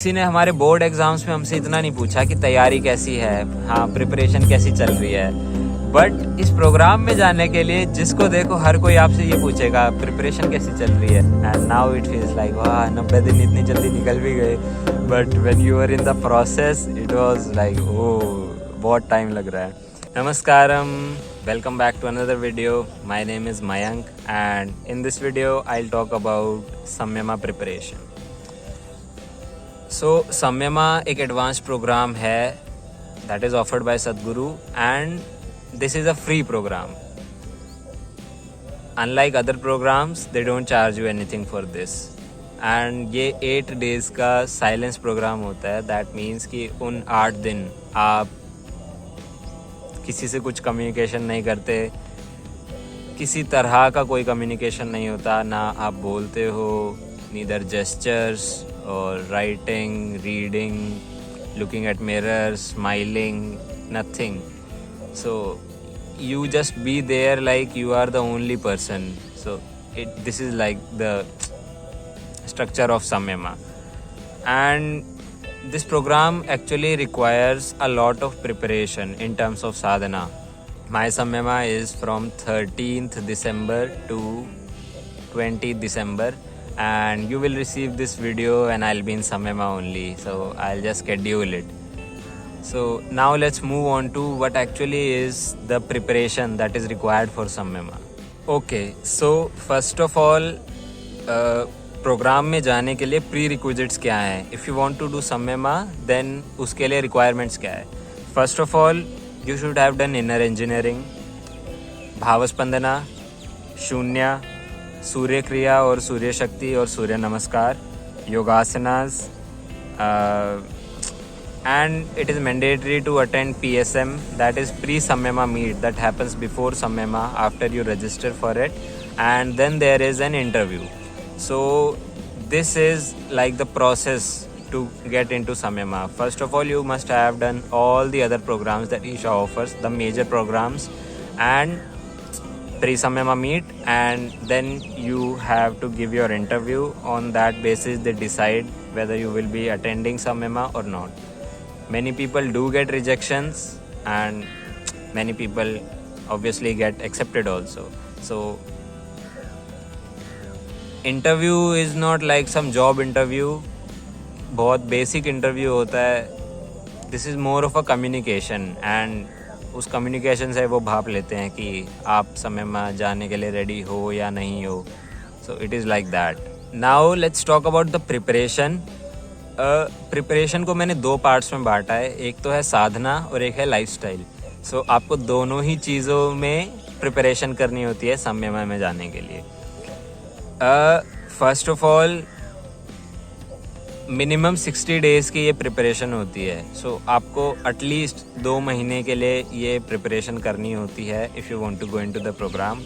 किसी ने हमारे बोर्ड एग्जाम्स में हमसे इतना नहीं पूछा कि तैयारी कैसी है, हाँ प्रिपरेशन कैसी चल रही है। बट इस प्रोग्राम में जाने के लिए जिसको देखो हर कोई आपसे ये पूछेगा प्रिपरेशन कैसी चल रही है। And now it feels like वाह 90 दिन इतनी जल्दी निकल भी गए, but when you are in the process it was like oh बहुत टाइम लग रहा है। नमस्कारम, welcome back to another video. My name is Mayank and in this video I will talk about Samyama preparation. So Samyama एक एडवांस प्रोग्राम है that is offered by Sadhguru and this is a free programme. Unlike other programmes they don't charge you anything for this. And ये 8 days का silence programme होता है। That means कि उन 8 दिन आप किसी से कुछ कम्युनिकेशन नहीं करते, किसी तरह का कोई कम्युनिकेशन नहीं होता, ना आप बोलते हो, neither gestures or writing, reading, looking at mirrors, smiling, nothing. So you just be there like you are the only person. So this is like the structure of Samyama. And this program actually requires a lot of preparation in terms of sadhana. My Samyama is from 13th December to 20th December. And you will receive this video and I'll be in Samyama only, so I'll just schedule it. So now let's move on to what actually is the preparation that is required for Samyama. Okay, so first of all program में जाने के लिए prerequisites क्या हैं। If you want to do Samyama then उसके लिए requirements क्या है। First of all you should have done inner engineering, Bhavaspandana, Shoonya, Surya क्रिया और सूर्य शक्ति और सूर्य नमस्कार, yogasanas, and it is mandatory to attend PSM, that is pre-Samyama meet that happens before Samyama after you register for it, and then there is an interview. So this is like the process to get into Samyama. First of all you must have done all the other programs that Isha offers, the major programs, and pre-Samyama meet, and then you have to give your interview. On that basis they decide whether you will be attending Samyama or not. Many people do get rejections and many people obviously get accepted also. So interview is not like some job interview, बहुत basic interview होता है. This is more of a communication and उस communication से वो भाप लेते हैं कि आप समय में जाने के लिए रेडी हो या नहीं हो. सो it is like that. Now let's talk about the preparation. Preparation को मैंने 2 पार्ट्स में बांटा है. एक तो है साधना और एक है लाइफस्टाइल. सो आपको दोनों ही चीज़ों में प्रिपरेशन करनी होती है संयमा में जाने के लिए. First of all minimum 60 days की ये प्रिपरेशन होती है. सो आपको एटलीस्ट 2 महीने के लिए ये प्रिपरेशन करनी होती है if you want to go into the programme.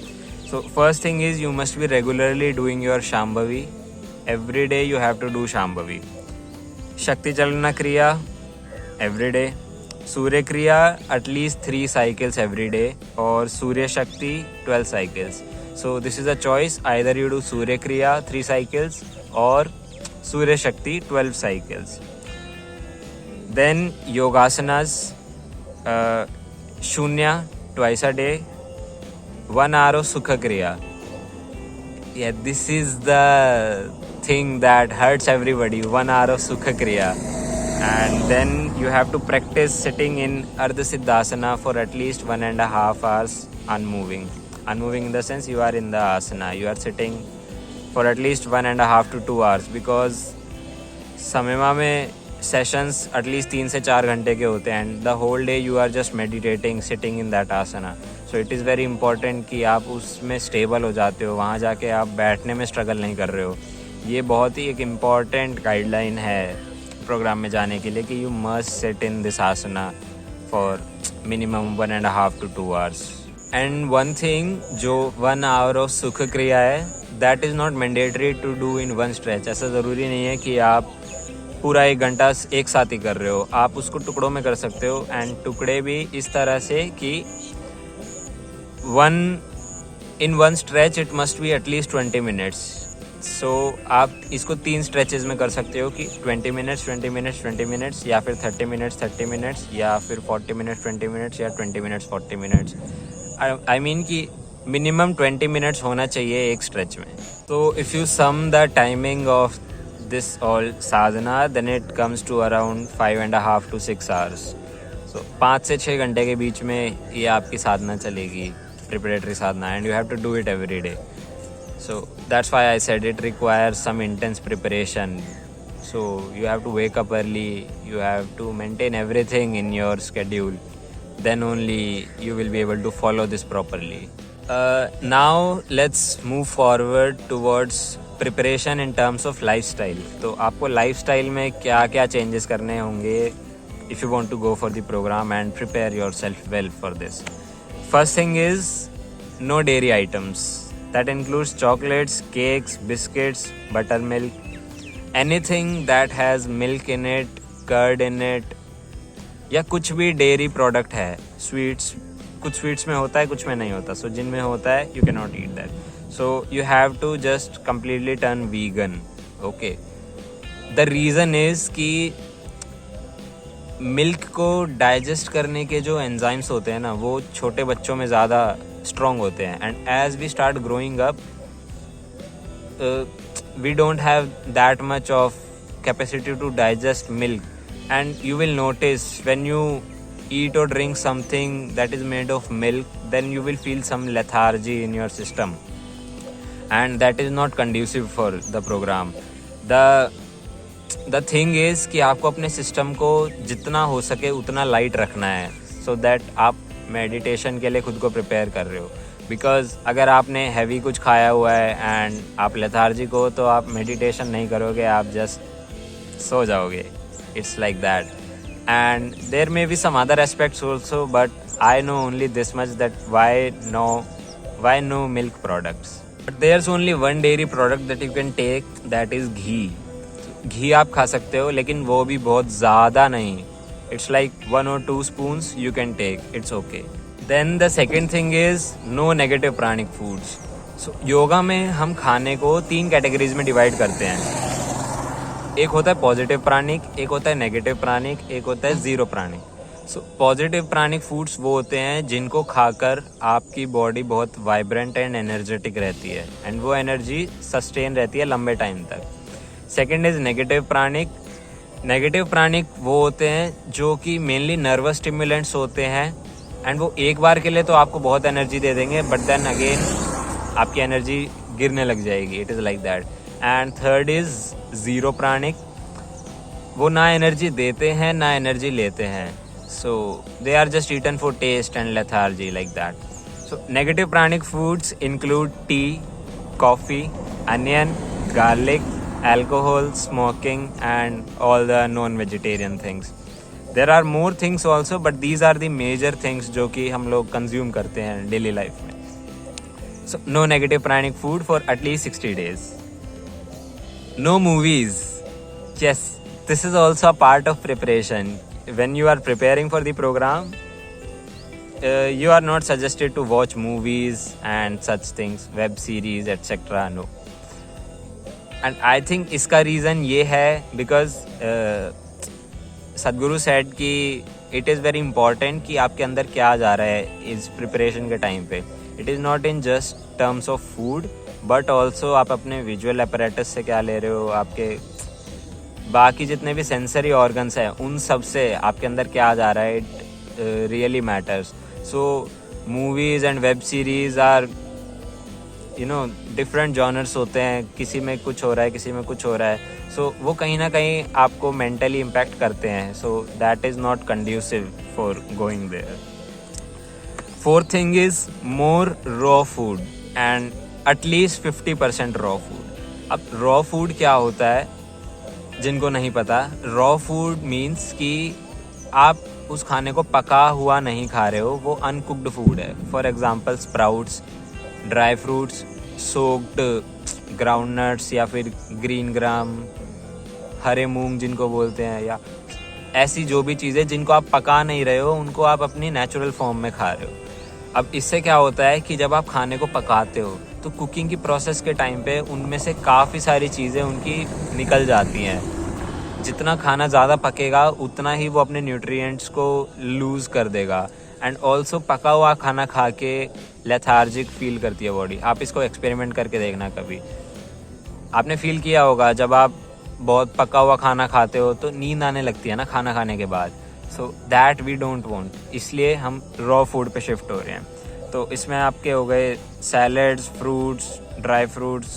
So first thing is you must be regularly doing your Shambhavi. Every day you have to do Shambhavi. Shakti Chalana क्रिया एवरी डे. सूर्य क्रिया एटलीस्ट 3 साइकिल्स एवरी डे और Surya Shakti 12 cycles. So this is a choice, either you do Surya Kriya 3 cycles और Surya Shakti 12 cycles. Then yogasanas, शून्य twice a day, 1 hour of sukha kriya. Yeah, this is the thing that hurts everybody, 1 hour of sukha kriya. And then you have to practice sitting in Ardha Siddhasana for at least 1.5 hours unmoving. Unmoving in the sense you are in the asana, you are sitting for at least 1.5 to 2 hours, because संयमा में sessions at least 3 से 4 घंटे के होते हैं and the whole day you are just meditating sitting in that asana. So it is very important कि आप उसमें stable हो जाते हो, वहाँ जाके आप बैठने में स्ट्रगल नहीं कर रहे हो. ये बहुत ही एक इम्पॉर्टेंट गाइडलाइन है प्रोग्राम में जाने के लिए कि you must sit in this asana for minimum 1.5 to 2 hours. And one thing, जो 1 hour ऑफ सुख क्रिया है that is not mandatory to do in one stretch. ऐसा ज़रूरी नहीं है कि आप पूरा 1 घंटा एक साथ ही कर रहे हो. आप उसको टुकड़ों में कर सकते हो एंड टुकड़े भी इस तरह से कि इन one stretch it must be at least 20 minutes. सो आप इसको 3 स्ट्रेचेस में कर सकते हो कि 20 मिनट्स 20 मिनट्स 20 मिनट्स, या फिर 30 मिनट्स 30 मिनट्स, या फिर 40 मिनट्स 20 मिनट्स, या 20 मिनट्स 40 मिनट्स। आई मीन कि मिनिमम 20 मिनट्स होना चाहिए एक स्ट्रेच में। तो if you sum the timing of this all sadhana, then it comes to around 5.5 to 6 hours। सो 5 से 6 घंटे के बीच में ये आपकी साधना चलेगी, preparatory sadhana, and you have to do it every day. So that's why I said it requires some intense preparation. So you have to wake up early, you have to maintain everything in your schedule. Then only you will be able to follow this properly. Now let's move forward towards preparation in terms of lifestyle. तो आपको lifestyle में क्या क्या changes करने होंगे if you want to go for the program and prepare yourself well for this. First thing is no dairy items. That includes chocolates, cakes, biscuits, buttermilk, anything that has milk in it, curd in it, या कुछ भी dairy product है। Sweets, कुछ sweets में होता है, कुछ में नहीं होता। सो जिनमें होता है you can not eat that. So you have to just completely turn vegan. Okay, the reason is कि मिल्क को डाइजेस्ट करने के जो एंजाइम्स होते हैं ना, वो छोटे बच्चों में ज़्यादा स्ट्रॉन्ग होते हैं। And as we start growing up, we don't have that much of capacity to digest milk, and you will notice when you eat or drink something that is made of milk, then you will feel some lethargy in your system, and that is not conducive for the program. The thing is कि आपको अपने system को जितना हो सके उतना light रखना है, so that आप मेडिटेशन के लिए खुद को प्रिपेयर कर रहे हो। बिकॉज अगर आपने हैवी कुछ खाया हुआ है एंड आप लेथार्जिक हो, तो आप मेडिटेशन नहीं करोगे, आप जस्ट सो जाओगे। It's like that. And there may be some other aspects also, but I know only this much, that why no milk products. But there's only one dairy product that you can take, that is ghee. घी आप खा सकते हो, लेकिन वो भी बहुत ज़्यादा नहीं। It's like 1 or 2 spoons you can take, it's okay. Then the second thing is no negative pranic foods. So yoga में हम खाने को 3 कैटेगरीज में डिवाइड करते हैं। एक होता है पॉजिटिव प्राणिक, एक होता है नेगेटिव प्राणिक, एक होता है ज़ीरो प्राणिक। सो पॉजिटिव प्राणिक फूड्स वो होते हैं जिनको खाकर आपकी बॉडी बहुत वाइब्रेंट एंड एनर्जेटिक रहती है, एंड वो एनर्जी सस्टेन रहती है लंबे टाइम तक। Second is negative pranic. Negative pranic वो होते हैं जो कि मेनली नर्वस स्टिमुलेंट्स होते हैं, एंड वो एक बार के लिए तो आपको बहुत एनर्जी दे देंगे, बट देन अगेन आपकी एनर्जी गिरने लग जाएगी। It is like that. And third is zero pranic. वो ना एनर्जी देते हैं ना एनर्जी लेते हैं, so they are just eaten for taste and lethargy, like that. So negative pranic foods include tea, coffee, onion, garlic, alcohol, smoking, and all the non-vegetarian things. There are more things also, but these are the major things जो कि हम लोग consume करते हैं daily life में. So no negative pranic food for at least 60 days. No movies. Yes, this is also a part of preparation. When you are preparing for the program, you are not suggested to watch movies and such things, web series, etc. No. And I think इसका reason ये है because सदगुरु said कि it is very important कि आपके अंदर क्या जा रहा है इस प्रिपरेशन के टाइम पे। It is not in just terms of food, but also आप अपने विजुअल अपरेटस से क्या ले रहे हो, आपके बाकी जितने भी सेंसरी ऑर्गन्स हैं उन सब से आपके अंदर क्या जा रहा है। It really matters. So movies and web series are different genres होते हैं, किसी में कुछ हो रहा है, किसी में कुछ हो रहा है, सो वो कहीं ना कहीं आपको मेंटली इम्पैक्ट करते हैं। So that is not conducive for going there. Fourth thing is more raw food and at least 50% raw food. अब रॉ फूड क्या होता है जिनको नहीं पता, रॉ फूड मीन्स कि आप उस खाने को पका हुआ नहीं खा रहे हो, वो अनकुक्ड फूड है। For example sprouts, dry fruits, soaked groundnuts, या फिर ग्रीन ग्राम, हरे मूंग जिनको बोलते हैं, या ऐसी जो भी चीज़ें जिनको आप पका नहीं रहे हो उनको आप अपनी नेचुरल फॉर्म में खा रहे हो। अब इससे क्या होता है कि जब आप खाने को पकाते हो तो कुकिंग की प्रोसेस के टाइम पे उनमें से काफ़ी सारी चीज़ें उनकी निकल जाती हैं। जितना खाना ज़्यादा पकेगा उतना ही वो अपने न्यूट्रिएंट्स को लूज़ कर देगा। एंड ऑल्सो पका हुआ खाना खा के लेथार्जिक फील करती है बॉडी। आप इसको एक्सपेरिमेंट करके देखना कभी। आपने फील किया होगा जब आप बहुत पका हुआ खाना खाते हो तो नींद आने लगती है ना खाना खाने के बाद। So that we don't want, इसलिए हम रॉ फूड पे शिफ्ट हो रहे हैं। तो इसमें आपके हो गए salads, fruits, dry fruits,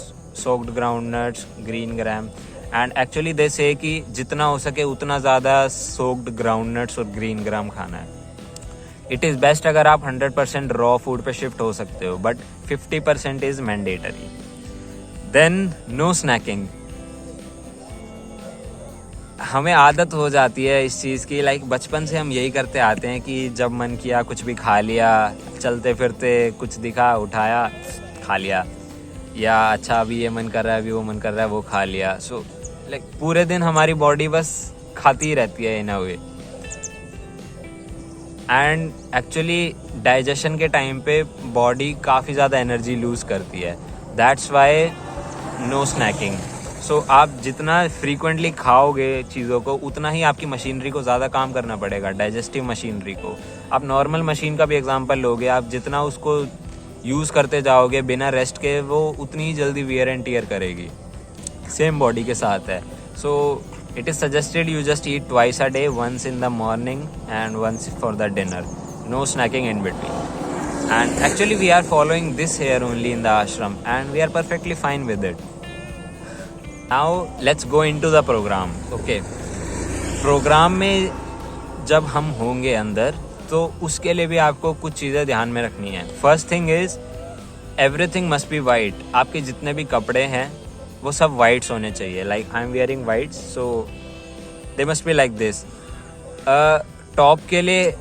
soaked ground nuts, green gram. And actually they से कि जितना हो सके उतना ज़्यादा सोक्ड ग्राउंड नट्स और ग्रीन ग्राम खाना है। इट इज़ बेस्ट अगर आप 100% रॉ फूड पे शिफ्ट हो सकते हो, but 50% is mandatory. Then no snacking. हमें आदत हो जाती है इस चीज़ की, लाइक बचपन से हम यही करते आते हैं कि जब मन किया कुछ भी खा लिया, चलते फिरते कुछ दिखा उठाया खा लिया, या अच्छा अभी ये मन कर रहा है, अभी वो मन कर रहा है, वो खा लिया। सो लाइक पूरे दिन हमारी बॉडी बस खाती ही रहती है in a way. And actually digestion के टाइम पे बॉडी काफ़ी ज़्यादा एनर्जी लूज़ करती है। That's why no snacking. So आप जितना फ्रीक्वेंटली खाओगे चीज़ों को उतना ही आपकी मशीनरी को ज़्यादा काम करना पड़ेगा, डाइजेस्टिव मशीनरी को। आप नॉर्मल मशीन का भी एग्जांपल लोगे, आप जितना उसको यूज़ करते जाओगे बिना रेस्ट के, वो उतनी ही जल्दी वियर एंड टियर करेगी। सेम बॉडी के साथ है। So it is suggested you just eat twice a day, once in the morning and once for the dinner, no snacking in between. And actually we are following this here only in the ashram and we are perfectly fine with it. Now let's go into the program. Okay. Program में जब हम होंगे अंदर तो उसके लिए भी आपको कुछ चीज़ें ध्यान में रखनी है। First thing is everything must be white. आपके जितने भी कपड़े हैं वो सब वाइट्स होने चाहिए। Like I am wearing whites, so they must be like this. Top के लिए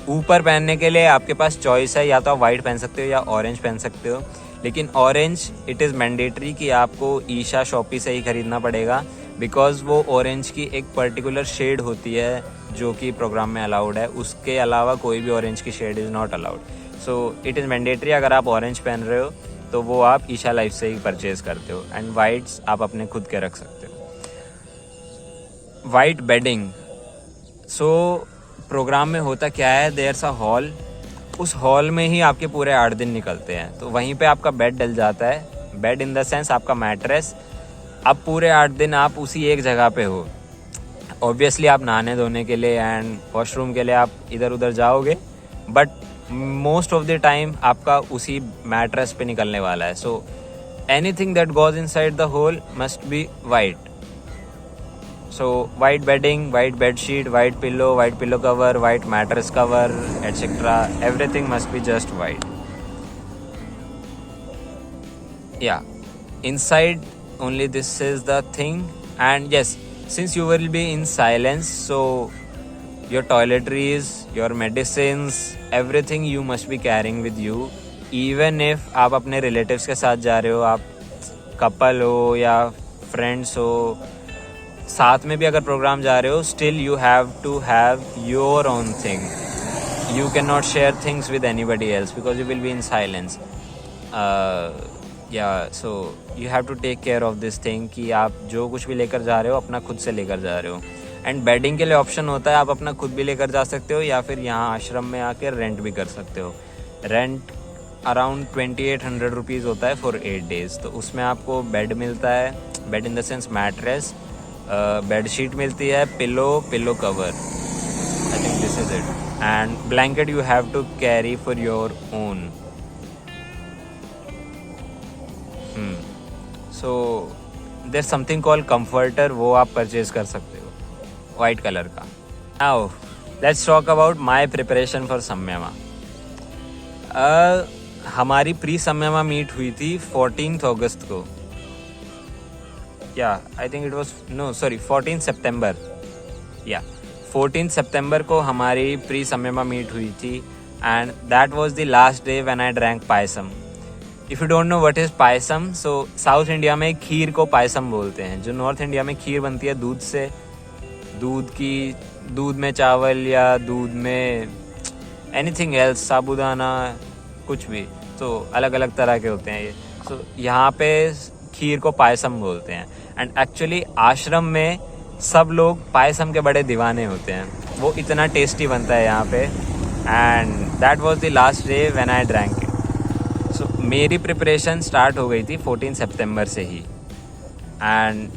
ऊपर पहनने के लिए आपके पास चॉइस है, या तो आप वाइट पहन सकते हो या ऑरेंज पहन सकते हो। लेकिन ऑरेंज इट इज़ मैंडेटरी कि आपको ईशा शॉपी से ही ख़रीदना पड़ेगा, बिकॉज़ वो ऑरेंज की एक पर्टिकुलर शेड होती है जो कि प्रोग्राम में अलाउड है। उसके अलावा कोई भी ऑरेंज की shade is not allowed. So it is mandatory, अगर आप ऑरेंज पहन रहे हो तो वो आप ईशा लाइफ से ही परचेज़ करते हो। एंड वाइट्स आप अपने खुद के रख सकते हो। White bedding. सो प्रोग्राम में होता क्या है, देयर्स अ हॉल, उस हॉल में ही आपके पूरे 8 दिन निकलते हैं। तो वहीं पे आपका बेड डल जाता है। बेड इन द सेंस आपका मैट्रेस। अब पूरे 8 दिन आप उसी एक जगह पे हो। ऑब्वियसली आप नहाने धोने के लिए एंड वॉशरूम के लिए आप इधर उधर जाओगे, but most of the time आपका उसी मैट्रेस पे निकलने वाला है। So anything that goes inside the hall must be white. So white bedding, white bed sheet, white pillow cover, white mattress cover, etc. Everything must be just white. Yeah, inside only this is the thing. And yes, since you will be in silence, so your toiletries, your medicines, everything you must be carrying with you. Even if आप अपने relatives के साथ जा रहे हो, आप couple हो या friends हो, साथ में भी अगर प्रोग्राम जा रहे हो, still you have to have your own thing. You can not share things with anybody else because you will be in silence. Yeah so you have to take care of this thing कि आप जो कुछ भी लेकर जा रहे हो अपना खुद से लेकर जा रहे हो। एंड बेडिंग के लिए ऑप्शन होता है, आप अपना खुद भी लेकर जा सकते हो या फिर यहाँ आश्रम में आकर रेंट भी कर सकते हो। रेंट अराउंड 2800 रुपीज़ होता है फॉर 8 days। तो उसमें आपको बेड मिलता है, bed in the sense mattress, bed sheet मिलती है, pillow cover, I think this is it, and blanket you have to carry for your own. So there something called comforter, वो आप purchase कर सकते हो वाइट कलर का। Now let's talk about my preparation for Samyama. हमारी pre Samyama meet हुई थी 14 अगस्त को। आई थिंक इट वॉज 14 सितंबर। 14 सितंबर को हमारी प्री सम्यमा मीट हुई थी and that was the last day when I drank payasam. If you don't know what is payasam, so south India में खीर को पायसम बोलते हैं। जो नॉर्थ इंडिया में खीर बनती है दूध से, दूध में चावल या दूध में एनीथिंग एल्स, साबूदाना, कुछ भी। तो अलग अलग तरह के होते हैं ये। सो यहाँ पे खीर को पायसम बोलते हैं। एंड एक्चुअली आश्रम में सब लोग पायसम के बड़े दीवाने होते हैं, वो इतना टेस्टी बनता है यहाँ पे। And that was the last day when I drank it. So मेरी प्रिपरेशन स्टार्ट हो गई थी 14 सितंबर से ही, एंड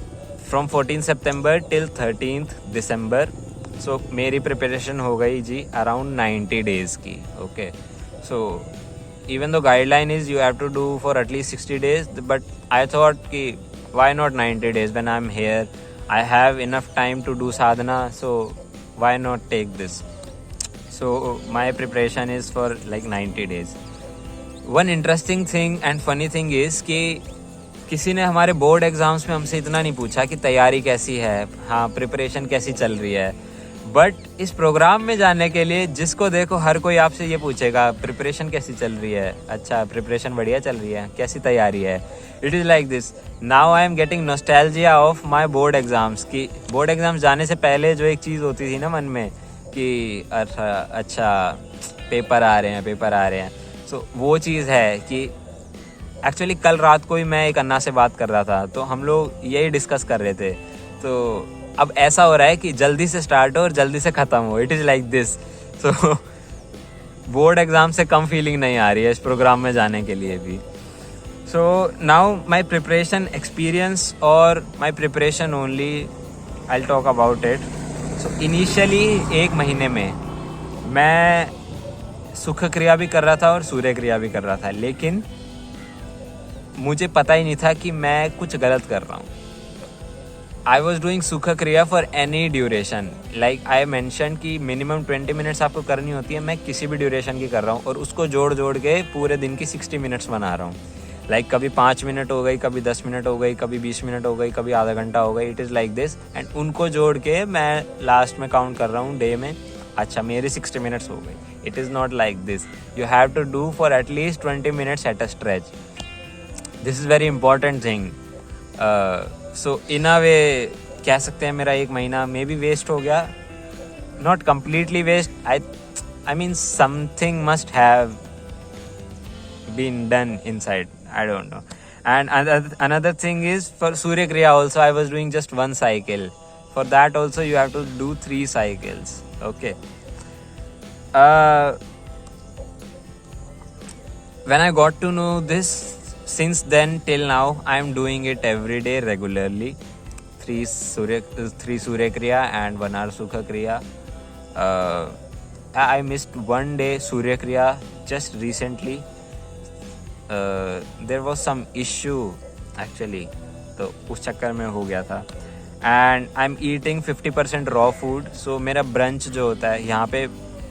फ्रॉम 14 सितंबर टिल 13 दिसंबर सो मेरी प्रिपरेशन हो गई जी अराउंड 90 डेज़ की। Okay, so even though guideline is you have to do for at least 60 days, but I thought ki why not 90 days when I'm here, I have enough time to do sadhana, so why not take this. So my preparation is for like 90 days. One interesting thing and funny thing is कि किसी ने हमारे board exams में हमसे इतना नहीं पूछा कि तैयारी कैसी है, हाँ प्रिपरेशन कैसी चल रही है, बट इस प्रोग्राम में जाने के लिए जिसको देखो हर कोई आपसे ये पूछेगा प्रिपरेशन कैसी चल रही है, अच्छा प्रिपरेशन बढ़िया चल रही है, कैसी तैयारी है। It is like this. Now I am getting nostalgia of my board exams की बोर्ड एग्ज़ाम्स जाने से पहले जो एक चीज़ होती थी ना मन में कि अच्छा पेपर आ रहे हैं। सो वो चीज़ है कि एक्चुअली कल रात को ही मैं एक अन्ना से बात कर रहा था, तो हम लोग यही डिस्कस कर रहे थे। तो अब ऐसा हो रहा है कि जल्दी से स्टार्ट हो और जल्दी से ख़त्म हो। It is like this. So board exam से कम फीलिंग नहीं आ रही है इस प्रोग्राम में जाने के लिए भी। So now my preparation experience और my preparation only I will talk about it. So initially 1 महीने में मैं सुख क्रिया भी कर रहा था और सूर्य क्रिया भी कर रहा था, लेकिन मुझे पता ही नहीं था कि मैं कुछ गलत कर रहा हूँ। I was doing सुखा क्रिया for any duration, like I mentioned कि minimum 20 मिनट्स आपको करनी होती है, मैं किसी भी ड्यूरेशन की कर रहा हूँ और उसको जोड़ के पूरे दिन की 60 मिनट्स बना रहा हूँ। लाइक कभी 5 मिनट हो गई, कभी 10 मिनट हो गई, कभी 20 मिनट हो गई, कभी आधा घंटा हो गई। It is like this. And उनको जोड़ के मैं लास्ट में काउंट कर रहा हूँ डे में, अच्छा मेरी 60 मिनट्स हो गई। It is not like this, you have to do for at least 20 minutes at a stretch. This is very important thing. So in a way कह सकते हैं मेरा 1 महीना मे बी वेस्ट हो गया, not completely waste, I mean something must have been done inside, I don't know. And another thing is for Surya Kriya also I was doing just 1 cycle. For that also you have to do 3 cycles. Okay. When I got to know this, since then till now I am doing it every day regularly. 3 Surya Kriya and 1 hour Sukha Kriya. I missed 1 day Surya Kriya just recently. There was some issue actually, तो उस चक्कर में हो गया था। And I am eating 50% raw food. So मेरा brunch जो होता है, यहाँ पे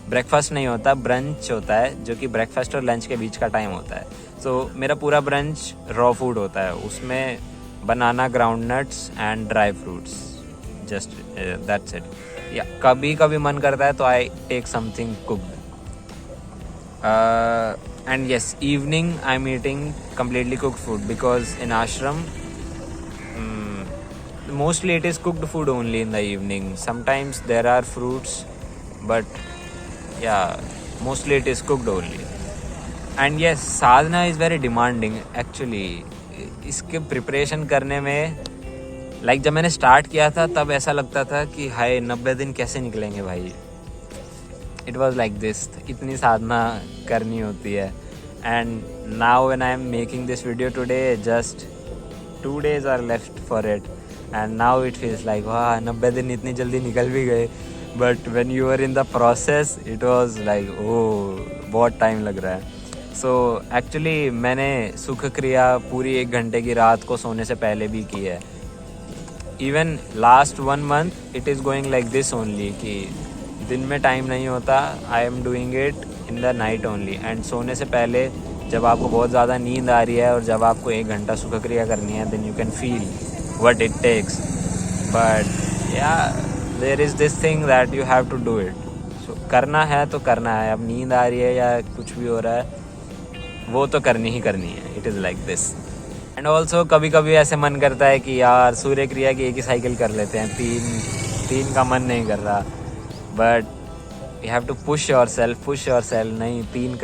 ब्रेकफास्ट नहीं होता, ब्रंच होता है, जो कि ब्रेकफास्ट और लंच के बीच का टाइम होता है। सो मेरा पूरा ब्रंच रॉ फूड होता है, उसमें banana, ground nuts and dry fruits, just that's it. या कभी कभी मन करता है तो I take something cooked. And yes, evening I'm eating completely cooked food because in ashram mostly it is cooked food only in the evening. Sometimes there are fruits, but yeah, mostly it is cooked only. And yes, sadhana is very demanding actually. इसके preparation करने में like जब मैंने start किया था तब ऐसा लगता था कि हाय 90 दिन कैसे निकलेंगे भाई। इट वॉज लाइक दिस, इतनी साधना करनी होती है। And now when I am making this video today, just 2 days are left for it, and now it feels like वाह 90 दिन इतनी जल्दी निकल भी गए। But when you are in the process it was like oh बहुत time लग रहा है। सो एक्चुअली मैंने सुख क्रिया पूरी 1 घंटे की रात को सोने से पहले भी की है। Even last 1 month it is going like this only कि दिन में टाइम नहीं होता, I am doing it in the night only. And सोने से पहले जब आपको बहुत ज़्यादा नींद आ रही है और जब आपको 1 घंटा सुख क्रिया करनी है, then you can feel what it takes. But yeah there is this thing that you have to do it. So करना है तो करना है, अब नींद आ रही है या कुछ भी हो रहा है वो तो करनी ही करनी है। It is like this. And also कभी कभी ऐसे मन करता है कि यार सूर्य क्रिया की 1 ही साइकिल कर लेते हैं, 3 का मन नहीं कर रहा। But you have to push yourself, नहीं 3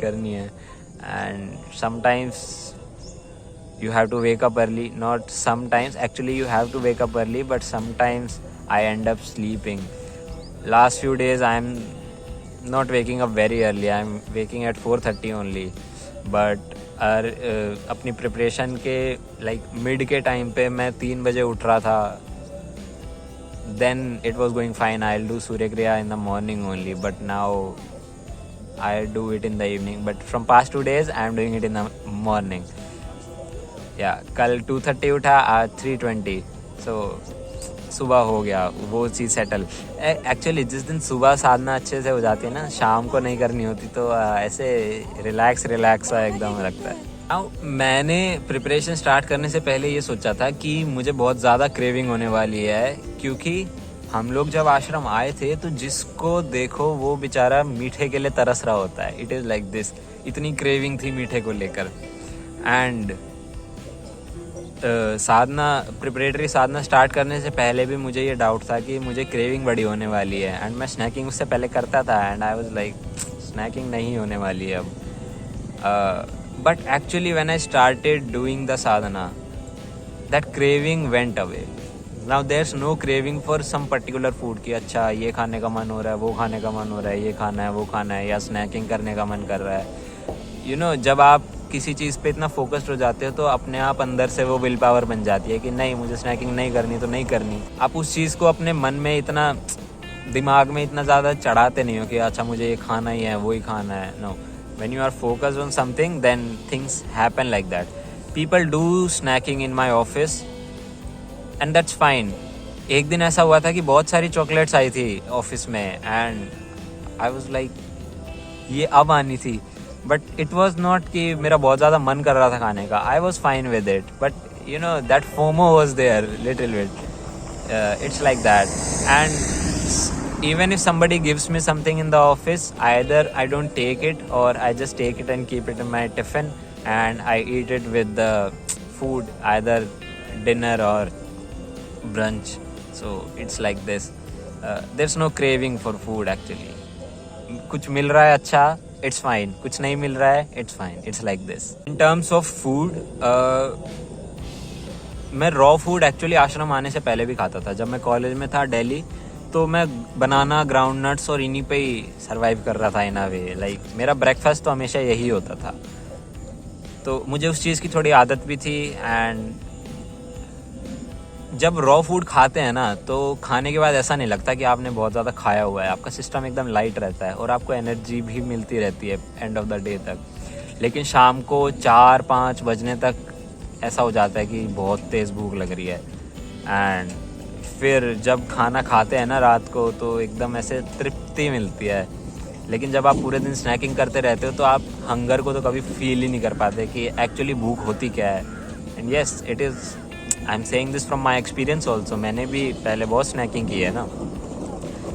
करनी है, and sometimes you have to wake up early, not sometimes, actually you have to wake up early, but sometimes I end up sleeping. Last few days I am not waking up very early, I am waking at 4:30 only, but अपनी preparation के like mid के time पे मैं 3 बजे उठ रहा था. Then it was going fine, I'll do Surya Kriya in the morning only, but now I do it in the evening. But from past 2 days I am doing it in the morning. Yeah, कल 2:30 उठा, आज 3:20, so सुबह हो गया वो चीज़ settle. Actually जिस दिन सुबह साधना अच्छे से हो जाती है ना, शाम को नहीं करनी होती, तो ऐसे रिलैक्स सा एकदम लगता है. मैंने प्रिपरेशन स्टार्ट करने से पहले ये सोचा था कि मुझे बहुत ज़्यादा क्रेविंग होने वाली है, क्योंकि हम लोग जब आश्रम आए थे तो जिसको देखो वो बेचारा मीठे के लिए तरस रहा होता है. इट इज़ लाइक दिस, इतनी क्रेविंग थी मीठे को लेकर. And Sadhana, preparatory Sadhana start करने से पहले भी मुझे ये डाउट था कि मुझे क्रेविंग बड़ी होने वाली है. एंड मैं स्नैकिंग उससे पहले करता था, and I was like snacking नहीं होने वाली है अब. But actually when I started doing the sadhana, that craving went away. Now there's no craving for some particular food कि अच्छा ये खाने का मन हो रहा है, वो खाने का मन हो रहा है, ये खाना है, वो खाना है, या स्नैकिंग करने का मन कर रहा है. You know, जब आप किसी चीज़ पे इतना फोकस्ड हो जाते हो तो अपने आप अंदर से वो विल पावर बन जाती है कि नहीं, मुझे स्नैकिंग नहीं करनी तो नहीं करनी. आप उस चीज़ को अपने मन में इतना, दिमाग में इतना ज़्यादा चढ़ाते नहीं हो कि अच्छा मुझे ये खाना ही है, वो ही खाना है. No, when you are focused on something, then things happen like that. People do snacking in my office and that's fine. एक दिन ऐसा हुआ था कि बहुत सारी चॉकलेट्स आई थी ऑफिस में, and I was like ये अब आनी थी, but it was not कि मेरा बहुत ज़्यादा मन कर रहा था खाने का. I was fine with it, but you know that FOMO was there little bit. It's like that. And even if somebody gives me something in the office, either I don't take it or I just take it and keep it in my tiffin and I eat it with the food, either dinner or brunch. So it's like this. There's no craving for food actually. कुछ मिल रहा है अच्छा, it's fine. कुछ नहीं मिल रहा है, it's fine. It's like this. In terms of food, मैं raw food actually आश्रम आने से पहले भी खाता था. जब मैं कॉलेज में था दिल्ली, तो मैं बनाना, ग्राउंड नट्स और इन्हीं पे ही सर्वाइव कर रहा था इन अ वे. लाइक मेरा ब्रेकफास्ट तो हमेशा यही होता था, तो मुझे उस चीज़ की थोड़ी आदत भी थी. एंड जब रॉ फूड खाते हैं ना, तो खाने के बाद ऐसा नहीं लगता कि आपने बहुत ज़्यादा खाया हुआ है. आपका सिस्टम एकदम लाइट रहता है और आपको एनर्जी भी मिलती रहती है एंड ऑफ द डे तक. लेकिन शाम को 4-5 बजने तक ऐसा हो जाता है कि बहुत तेज़ भूख लग रही है. एंड फिर जब खाना खाते हैं ना रात को, तो एकदम ऐसे तृप्ति मिलती है. लेकिन जब आप पूरे दिन स्नैकिंग करते रहते हो तो आप हंगर को तो कभी फील ही नहीं कर पाते कि एक्चुअली भूख होती क्या है. And yes, it is, I am saying this from my experience also. मैंने भी पहले बहुत स्नैकिंग की है ना,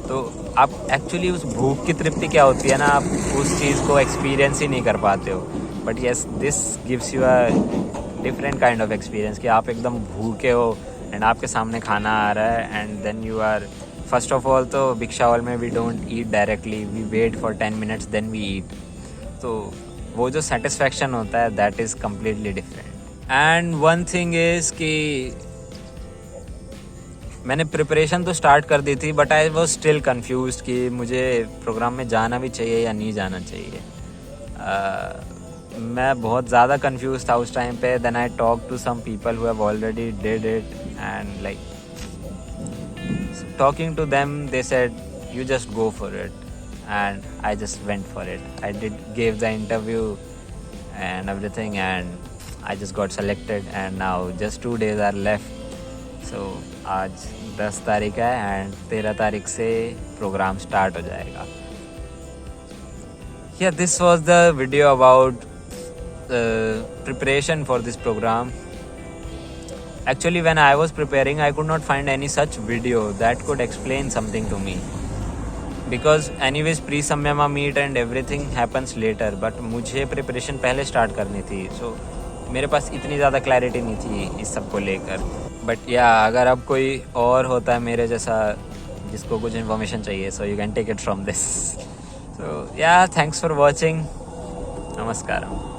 तो आप एक्चुअली उस भूख की तृप्ति क्या होती है ना, आप उस चीज़ को एक्सपीरियंस ही नहीं कर पाते हो. But yes, this gives you a different kind of experience कि आप एकदम भूखे हो एंड आपके सामने खाना आ रहा है. And then you are, first of all तो भिक्षा हॉल में we don't eat directly, we wait for 10 minutes then we eat. तो वो जो सेटिस्फैक्शन होता है, that is completely different. And one thing is कि मैंने प्रिपरेशन तो स्टार्ट कर दी थी, but I was still confuse कि मुझे प्रोग्राम में जाना भी चाहिए या नहीं जाना चाहिए. मैं बहुत ज़्यादा कंफ्यूज था उस टाइम पे. Then I talk to some people who have already did it, and like talking to them, they said you just go for it, and I just went for it. I gave the interview and everything, and I just got selected, and now just 2 days are left. So आज 10 तारीख है and 13 तारीख से programme start हो जाएगा. Yeah, this was the video about preparation for this program. Actually, when I was preparing, I could not find any such video that could explain something to me, because anyways pre-samyama meet and everything happens later. But मुझे preparation पहले start करनी थी, so मेरे पास इतनी ज़्यादा clarity नहीं थी इस सब को लेकर. But yeah, अगर अब कोई और होता है मेरे जैसा जिसको कुछ इन्फॉर्मेशन चाहिए, so you can take it from this. So yeah, thanks for watching. नमस्कार.